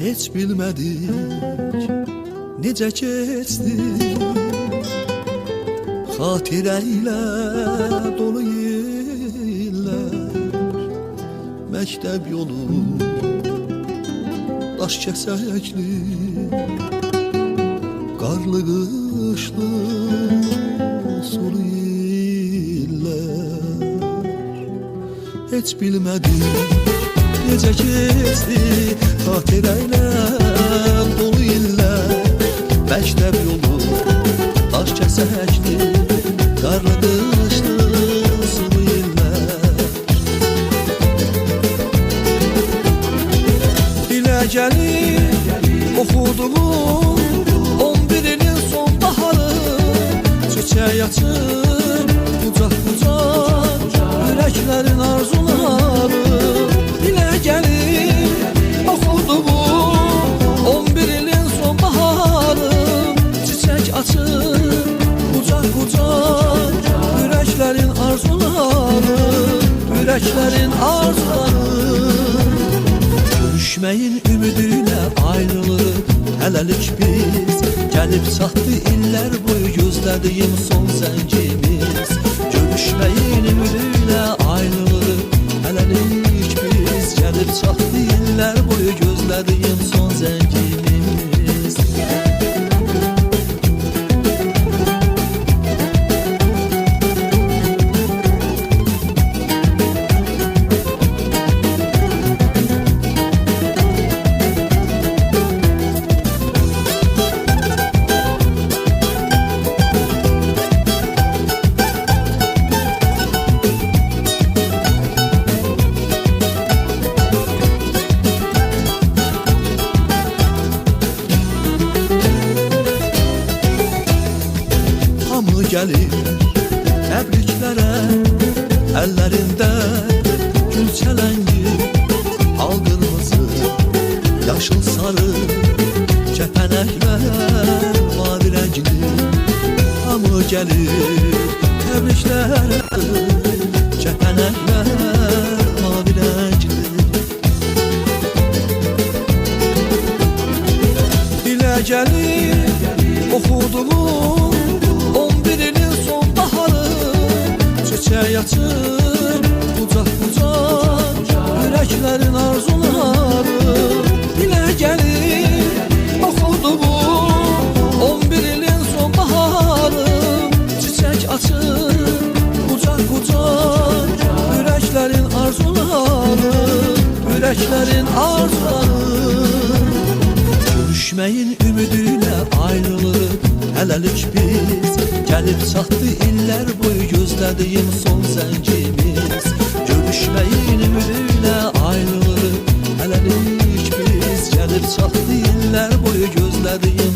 heç bilmədik necə keçdi. Xatirə ilə dolu illər, məktəb yolu daş kəsəkli, qarlı qışlı sulu illər. Heç bilmədik necə keçdi, xatirə ilə dolu illər, məktəb yolu daş kəsəkli, qarlı qışlı sulu illər. Dilə gəlir oxuduğum 11 ilin son baharı, çiçək açır qucaq-qucaq ürəklərin arzuları. Dilə gəlir oxuduğum 11 ilin son baharı, çiçək açır qucaq-qucaq ürəklərin arzuları, ürəklərin arzuları. Görüşməyin ümidinə ayrılırıq hələlik biz, gəlib çatdı illər boyu gözlədiyim son zəngimiz. Görüşməyin ümidinə ayrılırıq hələlik biz, gəlib çatdı illər boyu gözlədiyim son zəngimiz. Hamı gəlir təbriklərə, əllərində gül çələngi, al qırmızı, yaşıl sarı kəpənəklər mavi rəngli. Hamı gəlir təbriklərə, kəpənəklər mavi rəngli. Dilə gəlir oxuduğum 11 ilin son baharı, çiçək açır qucaq-qucaq ürəklərin arzuları. Dilə gəlir oxuduğum 11 ilin son baharı, çiçək açır qucaq-qucaq ürəklərin arzuları, ürəklərin arzuları. Görüşməyin ümidinə ayrılırıq hələlik biz, gəlib çatdı illər boyu gözlədiyim son zəngimiz. Görüşməyin ümidinə ayrılırıq hələlik biz, gəlib çatdı illər boyu gözlədiyim